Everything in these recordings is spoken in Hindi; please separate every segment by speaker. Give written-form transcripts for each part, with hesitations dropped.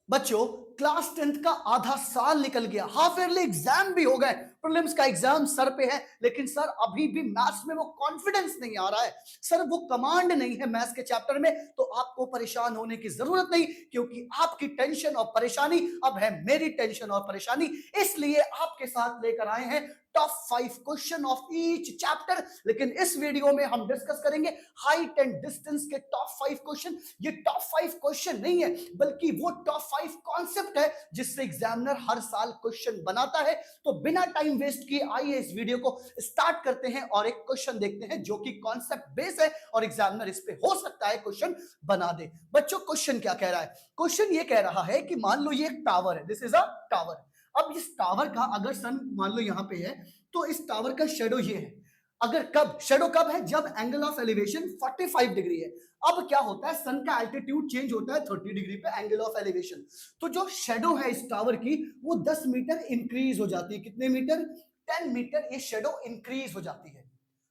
Speaker 1: बच्चों, क्लास 10th का आधा साल निकल गया, हाफ ईयरली एग्जाम भी हो गए, प्रीलिम्स का एग्जाम सर पे है, लेकिन सर अभी भी मैथ्स में वो कॉन्फिडेंस नहीं आ रहा है, सर वो कमांड नहीं है मैथ्स के चैप्टर में। तो आपको परेशान होने की जरूरत नहीं, क्योंकि आपकी टेंशन और परेशानी अब है मेरी टेंशन और परेशानी। इसलिए आपके साथ लेकर आए हैं top 5 question of each chapter. लेकिन इस वीडियो में हम डिस्कस करेंगे हाइट एंड डिस्टेंस के टॉप 5 क्वेश्चन। ये टॉप 5 क्वेश्चन नहीं है, बल्कि वो टॉप 5 कॉन्सेप्ट है जिससे एग्जामिनर हर साल क्वेश्चन बनाता है। तो बिना टाइम वेस्ट किए आइए इस वीडियो को स्टार्ट करते हैं और एक क्वेश्चन देखते हैं जो कि कॉन्सेप्ट बेस है और एग्जामिनर इस पे हो सकता है क्वेश्चन बना दे। बच्चों, क्वेश्चन क्या कह रहा है? क्वेश्चन ये कह रहा है कि मान लो ये एक टावर है, दिस इज अ टावर। अब इस टावर का अगर सन मान लो यहां पे है, तो इस टावर का शेडो ये है। अगर कब शेडो कब है? जब एंगल ऑफ एलिवेशन 45 डिग्री है। अब क्या होता है, सन का एल्टीट्यूड चेंज होता है 30 डिग्री पे एंगल ऑफ एलिवेशन। तो जो शेडो है इस टावर की वो 10 मीटर इंक्रीज हो जाती है। कितने मीटर? 10 मीटर ये शेडो इंक्रीज हो जाती है।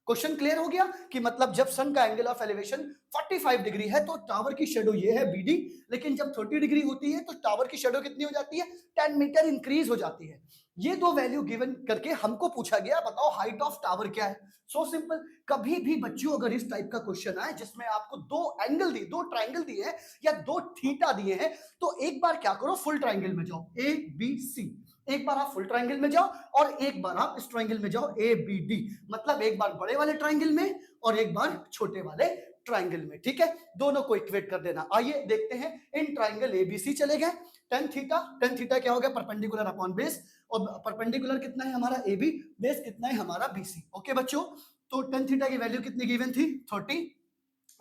Speaker 1: क्वेश्चन क्लियर हो गया कि मतलब जब सन का एंगल ऑफ एलिवेशन 45 डिग्री है तो टावर की शेडो ये है बीडी, लेकिन जब 30 डिग्री होती है तो टावर की शेडो कितनी हो जाती है? 10 मीटर इंक्रीज हो जाती है। ये दो वैल्यू गिवन करके हमको पूछा गया बताओ हाइट ऑफ टावर क्या है। So simple. कभी भी बच्चों अगर इस टाइप का क्वेश्चन आए जिसमें आपको दो एंगल दिए, दो ट्राइंगल दिए हैं या दो थीटा दिए हैं, तो एक बार क्या करो, फुल ट्राइंगल में जाओ, ए बी सी। एक बार आप फुल ट्राइंगल में जाओ और एक बार आप इस ट्राइंगल में जाओ, ए बी डी। मतलब एक बार बड़े वाले ट्राइंगल में और एक बार छोटे वाले ट्राइंगल में। ठीक है, दोनों को इक्वेट कर देना। आइए देखते हैं। इन ट्राइंगल एबीसी चले गए। टेन थीटा क्या हो गया? Perpendicular upon base. और परपेंडिकुलर कितना है हमारा? एबी। बेस कितना है हमारा? बीसी। ओके बच्चों, तो टेन थीटा की वैल्यू कितनी गिवन थी? 30।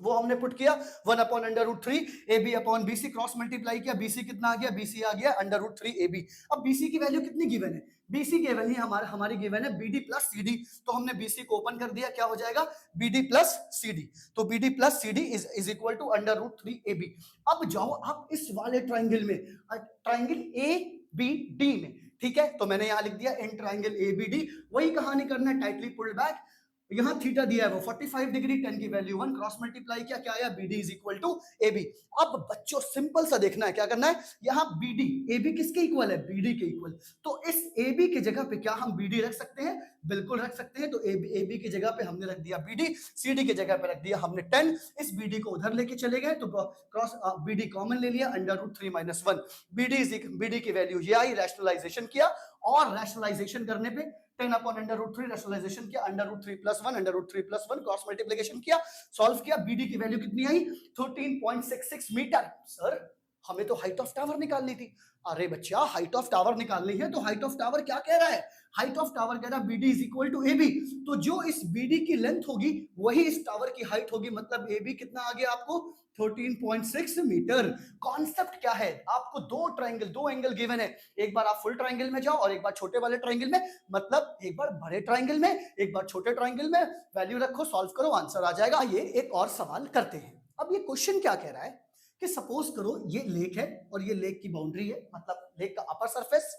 Speaker 1: वो हमने पुट किया 1/√3 AB upon BC, cross multiply किया, BC कितना आ गया? BC आ गया √3 AB। अब BC की वैल्यू कितनी गिवन है? BC गिवन है हमारी गिवन है BD प्लस CD। तो हमने BC को ओपन कर दिया, क्या हो जाएगा? BD plus CD। तो BD plus CD is equal to √3 AB। अब जाओ आप इस वाले ट्राइंगल में, ट्राइंगल ABD में। ठीक है, तो मैंने यहां लिख दिया इन ट्राइंगल ABD। वही कहानी करना है, टाइटली पुल्ड बैक। यहां थीटा दिया है वो 45 डिग्री, 10 की वैल्यू 1, क्रॉस मल्टीप्लाई किया, क्या आया? BD is equal to AB। अब बच्चों सिंपल सा देखना है, क्या करना है? यहां BD, AB किसके इक्वल है? BD के इक्वल। तो इस AB की जगह पे क्या हम BD रख सकते हैं? बिल्कुल रख सकते हैं। तो AB की जगह पे हमने रख दिया BD, CD की जगह पे रख दिया हमने 10। इस BD को उधर लेके चले गए तो क्रॉस BD कॉमन ले लिया, √3 - 1। BD की वैल्यू ये आई, रैशनलाइजेशन किया और रैशनलाइजेशन करने पे 10/√3 रैशनलाइजेशन किया, √3 + 1, √3 + 1 क्रॉस मल्टीप्लिकेशन किया, सॉल्व किया। BD की वैल्यू कितनी आई? 13.66 मीटर। सर हमें तो हाइट ऑफ टावर निकालनी थी। अरे बच्चा, हाइट ऑफ टावर निकालनी है तो हाइट ऑफ टावर क्या कह रहा है? हाइट ऑफ टावर कह रहा है BD is equal to AB। तो जो इस BD की लेंथ होगी वही इस टावर की हाइट होगी। मतलब AB कितना आ गया आपको? 13.6 मीटर। कॉन्सेप्ट क्या है? आपको दो ट्राइंगल, दो एंगल गिवन है। एक बार आप फुल ट्राइंगल में जाओ और एक बार छोटे वाले ट्राइंगल में। मतलब एक बार बड़े ट्राइंगल में, एक बार छोटे ट्राइंगल में। वैल्यू रखो, सॉल्व करो, आंसर आ जाएगा। ये एक और सवाल करते हैं। अब ये क्वेश्चन क्या कह रहा है कि सपोज करो ये लेक है और ये लेक की बाउंड्री है, मतलब लेक का अपर सरफेस।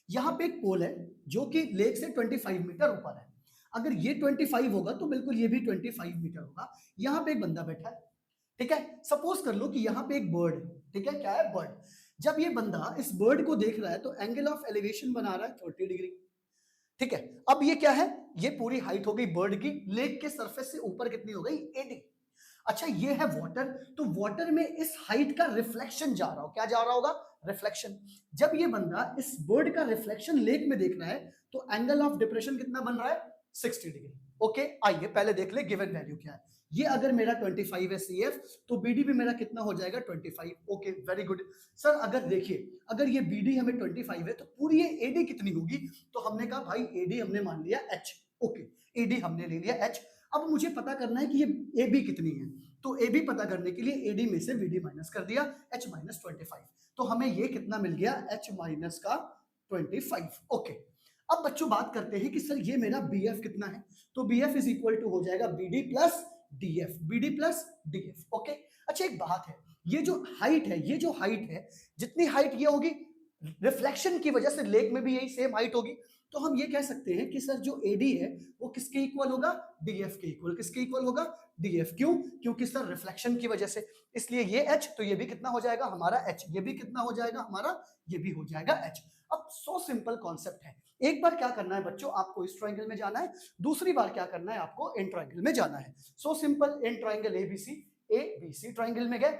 Speaker 1: यहां पे एक पोल है जो कि लेक से 25 मीटर ऊपर है। अगर ये 25 होगा तो बिल्कुल ये भी 25 मीटर होगा। यहां पे एक बंदा बैठा है। ठीक है, सपोज कर लो कि यहां पे एक बर्ड है। ठीक है, क्या है? बर्ड। जब ये बंदा इस बर्ड को देख रहा है तो एंगल ऑफ एलिवेशन बना रहा है 30 डिग्री। ठीक है, अब ये क्या है? ये पूरी हाइट हो गई बर्ड की। लेक के सरफेस से ऊपर कितनी हो गई? 80। अच्छा, ये है वाटर। तो वाटर में इस हाइट का रिफ्लेक्शन जा रहा हो, क्या जा रहा होगा? रिफ्लेक्शन। जब ये बंदा इस बर्ड का रिफ्लेक्शन लेक में देख रहा है तो एंगल ऑफ डिप्रेशन कितना बन रहा है? 60 डिग्री। ओके, आइए पहले देख ले गिवन वैल्यू क्या है। ये अगर मेरा 25 है CF, तो BD भी मेरा कितना हो जाएगा? 25। Okay, very good. सर अगर देखिए, अगर ये BD हमें 25 है तो पूरी ये AD कितनी होगी? तो हमने कहा भाई AD हमने मान लिया H। ओके, AD हमने ले लिया H। अब मुझे पता करना है कि ये AB कितनी है। तो AB पता करने के लिए AD में से BD माइनस कर दिया, H - 25। तो हमें ये कितना मिल गया? H - का 25। ओके, अब बच्चों बात करते हैं कि सर ये मेरा BF कितना है। तो BF इज इक्वल टू हो जाएगा BD plus DF, BD plus DF। Okay, अच्छा एक बात है, ये जो हाइट है, ये जो हाइट है, जितनी हाइट ये होगी रिफ्लेक्शन की वजह से लेक में भी यही सेम हाइट होगी। तो हम ये कह सकते हैं कि सर जो AD है वो किसके इक्वल होगा, DF के इक्वल। किसके इक्वल होगा, DF। क्यों, क्योंकि सर रिफ्लेक्शन की वजह से, इसलिए ये H तो ये भी कितना हो जाएगा हमारा H, ये भी कितना हो जाएगा हमारा, ये भी हो जाएगा H। अब सो सिंपल कॉन्सेप्ट है। एक बार क्या करना है बच्चों, आपको इस ट्रायंगल में जाना है, दूसरी बार क्या करना है आपको इन ट्रायंगल में जाना है। So simple, in triangle ABC triangle में गए,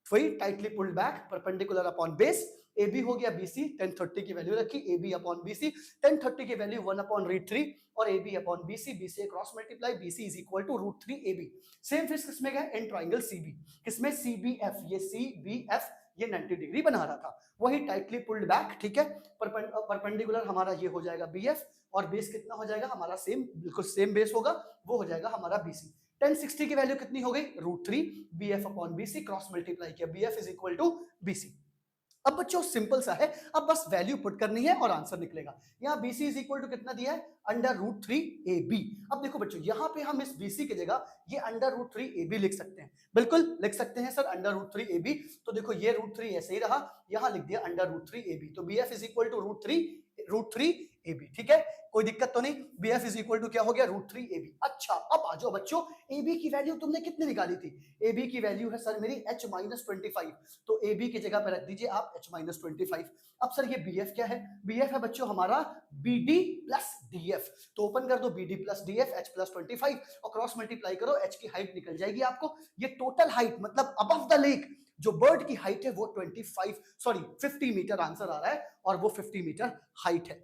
Speaker 1: वही tightly pulled back perpendicular upon base, AB हो गया BC, 1030 की वैल्यू रखी, AB अपॉन BC, 1030 की वैल्यू 1 अपॉन √3 और AB upon BC, BC cross multiply, BC is equal to √3 AB। Same फिर किसमें गए, इन ट्रायंगल CB, किसमें CBF, ये CBF ये 90 डिग्री बना रहा था, वही टाइटली पुल्ड बैक, ठीक है, परपेंडिकुलर हमारा ये हो जाएगा BF और बेस कितना हो जाएगा हमारा सेम, बिल्कुल सेम बेस होगा, वो हो जाएगा हमारा BC। 1060 की वैल्यू कितनी हो गई, √3 BF upon BC, cross multiply किया, BF is equal to BC। अब बच्चों सिंपल सा है, अब बस वैल्यू पुट करनी है और आंसर निकलेगा। यहाँ BC इज इक्वल टू कितना दिया है, √3 AB। अब देखो बच्चों, यहाँ पे हम इस BC की जगह ये √3 AB लिख सकते हैं, बिल्कुल लिख सकते हैं सर √3 AB। तो देखो ये √3 ऐसे ही रहा, यहाँ लिख दिया √3 AB, तो BF is equal to √3 AB, ठीक है, कोई दिक्कत तो नहीं। BF इज इक्वल टू क्या हो गया, √3 AB। अच्छा अब आ जाओ बच्चों, AB की वैल्यू तुमने कितनी निकाली थी, AB की वैल्यू है सर मेरी H-25, तो AB की जगह पे रख दीजिए आप H-25। अब सर ये BF क्या है, BF है बच्चों हमारा BD प्लस DF, तो ओपन कर दो BD प्लस DF H+25 और क्रॉस मल्टीप्लाई करो, H की हाइट निकल जाएगी आपको, ये टोटल हाइट मतलब अबव द लेक जो बर्ड की हाइट है वो 50 मीटर आंसर आ रहा है और वो 50 मीटर हाइट है।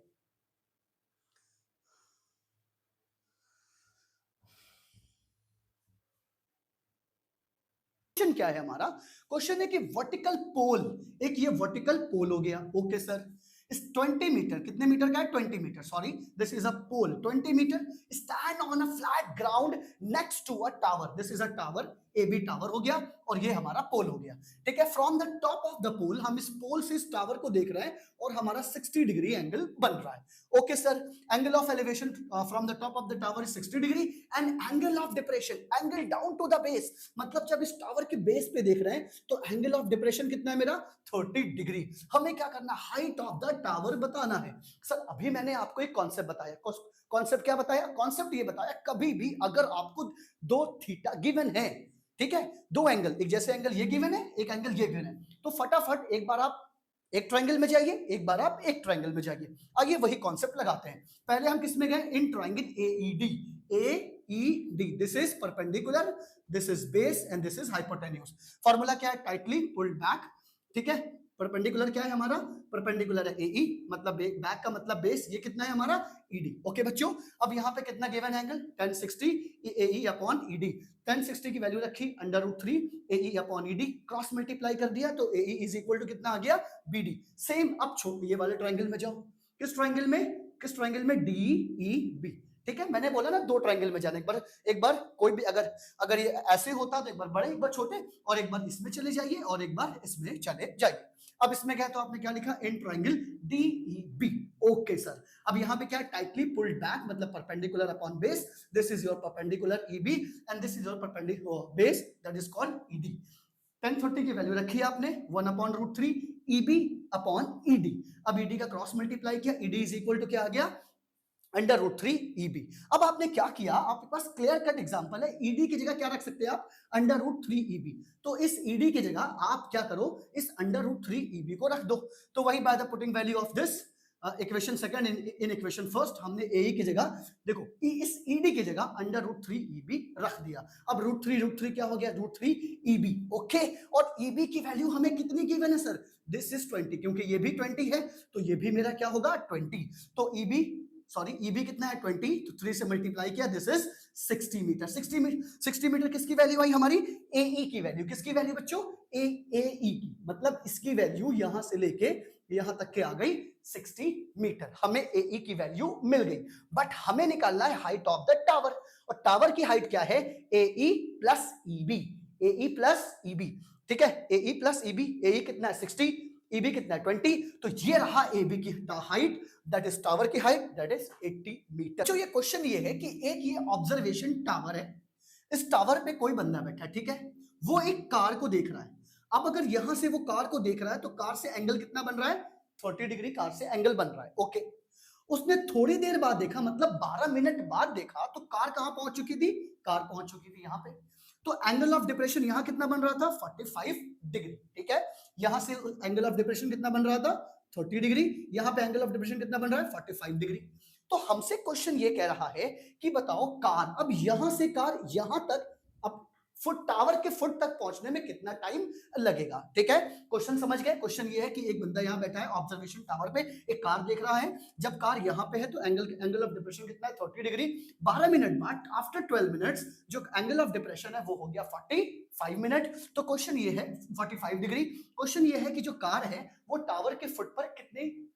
Speaker 1: क्वेश्चन क्या है हमारा, क्वेश्चन है कि वर्टिकल पोल, एक ये वर्टिकल पोल हो गया, ओके सर, इस 20 मीटर, कितने मीटर का है, 20 metre, sorry this is a pole 20 metre, stand on a flat ground next to a tower, this is a tower, AB tower हो गया और ये हमारा पोल हो गया, ठीक है। From the top of the pole, हम इस पोल से इस टावर को देख रहे हैं और हमारा 60 डिग्री एंगल बन रहा है, okay sir. Angle of elevation from the top of the tower is 60 degree and angle of depression, angle down to the base, मतलब जब इस टावर के बेस पे देख रहे हैं तो एंगल ऑफ डिप्रेशन कितना है मेरा, 30 डिग्री। हमें क्या करना, हाइट ऑफ द टावर बताना है। सर अभी मैंने आपको एक कॉन्सेप्ट बताया, कॉन्सेप्ट क्या बताया, कॉन्सेप्ट ये बताया कभी भी अगर आपको दो थीटा गिवन है, ठीक है, दो एंगल, एक जैसे एंगल ये गिवन है, एक एंगल ये गिवन है, तो फटाफट एक बार आप एक ट्रायंगल में जाइए, एक बार आप एक ट्रायंगल में जाइए। आइए वही कॉन्सेप्ट लगाते हैं। पहले हम किस में गए, in triangle AED, this is perpendicular, this is base and this is hypotenuse. Formula क्या है, टाइटली पुल्ड बैक, ठीक है। परपेंडिकुलर क्या है हमारा, परपेंडिकुलर है AE, मतलब बैक का मतलब बेस, ये कितना है हमारा ED, ओके बच्चों। अब यहाँ पे कितना given angle, 1060 AE upon ED, 1060 की वैल्यू रखी √3 AE upon ED, cross multiply कर दिया तो AE इज इक्वल टू कितना आ गया, BD। सेम अब ये वाले ट्रायंगल में जाओ, किस ट्रायंगल में, किस ट्रायंगल में, DEB, ठीक है। मैंने बोला ना दो ट्रायंगल में जाना, एक बार कोई भी अगर ये ऐसे होता तो एक बार बड़े एक बार छोटे, और एक बार इसमें चले जाइए और एक बार इसमें चले जाइए। अब इसमें क्या है, तो आपने क्या लिखा, in triangle DEB, okay sir. अब यहाँ पे क्या है, टाइटली पुल्ड बैक मतलब perpendicular upon base, this is your perpendicular EB and this is your perpendicular base, that is called ED। 1030 की वैल्यू रखी आपने 1 अपॉन √3 EB अपॉन ED। अब ED का क्रॉस मल्टीप्लाई किया, ED इज इक्वल टू क्या आ गया, √3 EB। अब आपने क्या किया, आपके पास क्लियर कट एग्जांपल है, ED की जगह क्या रख सकते हैं आप, √3 EB। तो इस ED की जगह आप क्या करो, इस √3 EB को रख दो। तो वही by the putting value of this equation second in equation first, हमने AE की जगह देखो इस ED की जगह √3 EB रख दिया। अब √3 क्या हो गया, √3 EB, ओके। और EB की वैल्यू हमें कितनी गिवन है सर, दिस इज 20, क्योंकि ये भी 20 है तो ये भी मेरा क्या होगा 20। तो EB कितना है 20, तो 3 से मल्टीप्लाई किया, दिस इज 60 मीटर। 60 मीटर किसकी वैल्यू आई हमारी, AE की वैल्यू, किसकी वैल्यू बच्चों, AE की, मतलब इसकी वैल्यू यहां से लेके यहां तक के आ गई 60 मीटर, हमें AE की वैल्यू मिल गई। बट हमें निकालना है हाइट ऑफ द टावर, और टावर की हाइट क्या है, AE plus EB, AE plus EB, ठीक है, AE प्लस EB, AE कितना है 60, EB कितना है 20, तो ये रहा AB की हाइट, दैट इज टावर की हाइट, दैट इज 80 मीटर। तो ये क्वेश्चन ये है कि एक ये ऑब्जर्वेशन टावर है, इस टावर पे कोई बंदा बैठा है, ठीक है, वो एक कार को देख रहा है। अब अगर यहां से वो कार को देख रहा है तो कार से एंगल कितना बन रहा है, 30 डिग्री कार से एंगल बन रहा है, ओके। उसने थोड़ी देर बाद देखा, मतलब 12 मिनट बाद देखा, तो कार कहां पहुंच चुकी थी? कार पहुंच चुकी थी यहां पे। तो एंगल ऑफ डिप्रेशन यहां कितना बन रहा था? 45 डिग्री। ठीक है, यहां से एंगल ऑफ डिप्रेशन कितना बन रहा था? 30 डिग्री। यहां पे एंगल ऑफ डिप्रेशन कितना बन रहा है? 45 डिग्री। तो हमसे क्वेश्चन ये कह रहा है कि बताओ कार, अब यहां से कार यहां तक, अब फुट टावर के फुट तक पहुंचने में कितना टाइम लगेगा? ठीक है, क्वेश्चन समझ गए? क्वेश्चन ये है कि एक बंदा यहां बैठा है ऑब्जर्वेशन टावर पे, एक कार देख रहा है। जब कार यहां पे है तो एंगल ऑफ डिप्रेशन कितना है? 30 डिग्री। 12 मिनट बाद, आफ्टर 12 मिनट्स, जो एंगल ऑफ डिप्रेशन है वो हो गया 45 मिनट। तो क्वेश्चन ये है 45 डिग्री। क्वेश्चन ये है कि जो कार है वो टावर के फुट पर कितनी,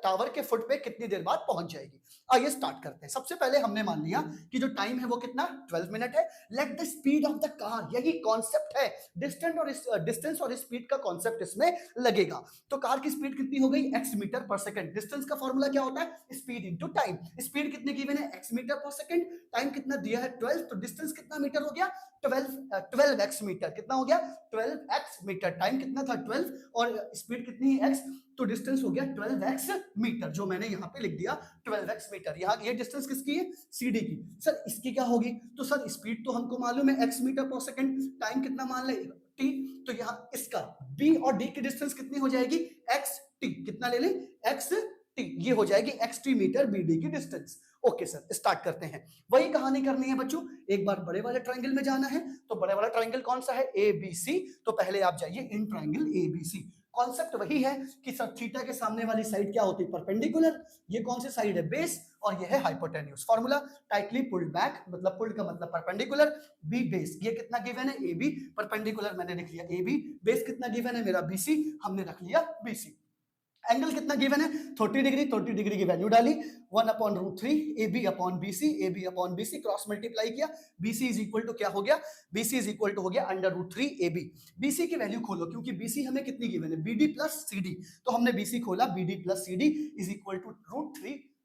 Speaker 1: टावर के फुट पे कितनी देर बाद पहुंच जाएगी? आइए स्टार्ट करते हैं। सबसे पहले हमने मान लिया कि जो टाइम है वो कितना? 12 मिनट है। Let the speed of the car, यही कॉन्सेप्ट है, डिस्टेंस और स्पीड का कॉन्सेप्ट इसमें लगेगा। तो कार की स्पीड कितनी हो गई? x मीटर पर सेकंड। डिस्टेंस का फॉर्मूला क्या होता है? Speed into time. स्पीड कितनी गिवन है? x मीटर पर सेकंड। टाइम कितना दिया है? 12। तो डिस्टेंस कितना मीटर हो गया? 12x metre. कितना हो गया? 12x metre. टाइम कितना था? 12, और स्पीड कितनी है? x। तो डिस्टेंस हो गया 12x मीटर, जो मैंने यहां पे लिख दिया 12x मीटर। यहां ये डिस्टेंस किसकी है? CD की। सर इसकी क्या होगी? तो सर स्पीड तो हमको मालूम है x मीटर पर सेकंड, टाइम कितना मान ले? t। तो यहां इसका b और d की डिस्टेंस कितनी हो जाएगी? xt। कितना ले लें? xt। ये हो जाएगी xt मीटर bd की डिस्टेंस। ओके सर, स्टार्ट करते हैं। वही कहानी करनी है बच्चों। एक बार बड़े वाले ट्रायंगल में जाना है। तो बड़े वाला ट्रायंगल कौन सा है? ABC। तो पहले आप जाइए इन ट्रायंगल ABC। कॉन्सेप्ट वही है कि सब थीटा के सामने वाली साइड क्या होती है? परपेंडिकुलर। ये कौन सी साइड है? बेस। और ये है hypotenuse. Formula tightly pulled back, मतलब पुल्ड का मतलब परपेंडिकुलर, बी बेस। ये कितना गिवन है? AB। परपेंडिकुलर मैंने लिख लिया AB। बेस कितना गिवन है? मेरा BC, हमने रख लिया BC। एंगल कितना गिवन है? 30 डिग्री। 30 डिग्री की वैल्यू डाली, 1/√3 AB upon BC। AB upon BC cross multiply किया। BC इज इक्वल टू क्या हो गया? BC इज इक्वल टू हो गया √3 AB। BC की वैल्यू खोलो, क्योंकि BC हमें कितनी गिवन है? BD plus CD। तो हमने BC खोला, BD plus CD is equal to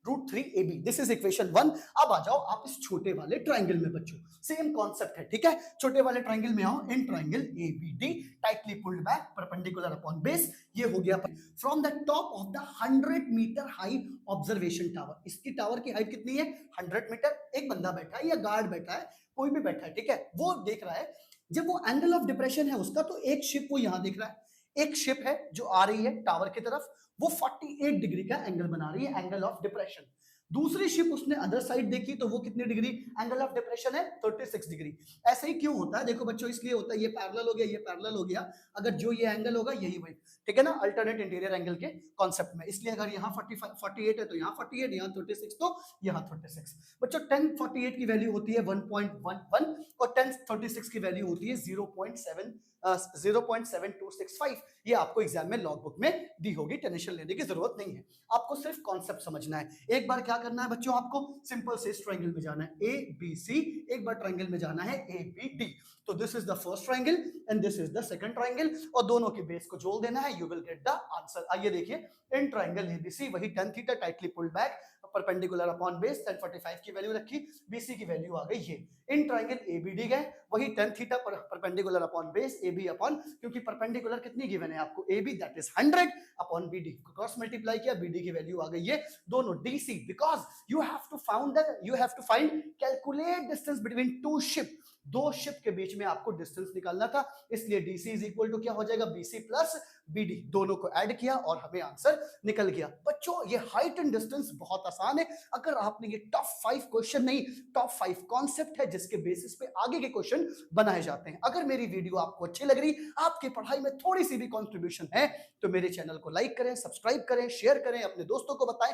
Speaker 1: √3 AB। This is equation 1। अब आ जाओ आप इस छोटे वाले ट्रायंगल में बच्चों, सेम कॉन्सेप्ट है। ठीक है, छोटे वाले ट्रायंगल में आओ। In triangle ABD, tightly pulled back, perpendicular upon base. ये हो गया फ्रॉम द टॉप ऑफ द 100 मीटर हाई ऑब्जर्वेशन टावर। इसकी टावर की हाइट कितनी है? 100 मीटर। एक बंदा बैठा है या गार्ड बैठा है, कोई भी बैठा है, ठीक है, वो देख रहा है। जब वो एंगल ऑफ डिप्रेशन है उसका, तो एक शिप वो यहां देख रहा है, एक शिप है जो आ रही है टावर की तरफ, वो 48 डिग्री का एंगल बना रही है, एंगल ऑफ डिप्रेशन। दूसरी शिप उसने अदर साइड देखी, तो वो कितनी डिग्री एंगल ऑफ डिप्रेशन है? 36 डिग्री। ऐसे ही क्यों होता है? देखो बच्चों, इसलिए होता है, ये पैरेलल हो गया, ये पैरेलल हो गया, अगर जो ये एंगल होगा यही वही, ठीक है ना, अल्टरनेट इंटीरियर एंगल के कॉन्सेप्ट में। इसलिए अगर यहाँ 48 है तो यहाँ 48, यहाँ 36 तो यहाँ 36। बच्चों 1048 की वैल्यू होती है 1.11 और 1036 की वैल्यू होती है 0.7265। ये आपको एग्जाम में लॉग बुक में दी होगी, टेंशन लेने की जरूरत नहीं है, आपको सिर्फ कॉन्सेप्ट समझना है। एक बार क्या करना है बच्चों, आपको सिंपल से इस ट्रायंगल में जाना है ABC, एक बार ट्रायंगल में जाना है ABD। तो this is the first triangle and this is the second triangle, और दोनों के बेस को जोड़ देना है, you will get the answer. आइए देखिए, इन ट्रायंगल ABC, वही tan theta tightly pulled back, perpendicular upon base, 1045 की वैल्यू रखी, BC की वैल्यू आ गई ये। इन ट्रायंगल ABD गए, वही tan theta perpendicular upon base, AB upon, क्योंकि परपेंडिकुलर कितनी गिवन है आपको? AB, that is 100 upon BD, cross multiply किया, BD की वैल्यू आ गई ये। दोनों DC, because you have to find calculate distance between two ship. दो शिप के बीच में आपको डिस्टेंस निकालना था, इसलिए DC इज इक्वल टू क्या हो जाएगा? BC plus BD। दोनों को ऐड किया और हमें आंसर निकल गया। बच्चों ये हाइट एंड डिस्टेंस बहुत आसान है, अगर आपने ये टॉप 5 क्वेश्चन नहीं, टॉप 5 कॉन्सेप्ट है जिसके बेसिस पे आगे के क्वेश्चन बनाए जाते हैं। अगर मेरी वीडियो आपको अच्छी लग रही, आपकी पढ़ाई में थोड़ी सी भी कंट्रीब्यूशन है, तो मेरे चैनल को लाइक करें, सब्सक्राइब करें, शेयर करें, अपने दोस्तों को बताएं।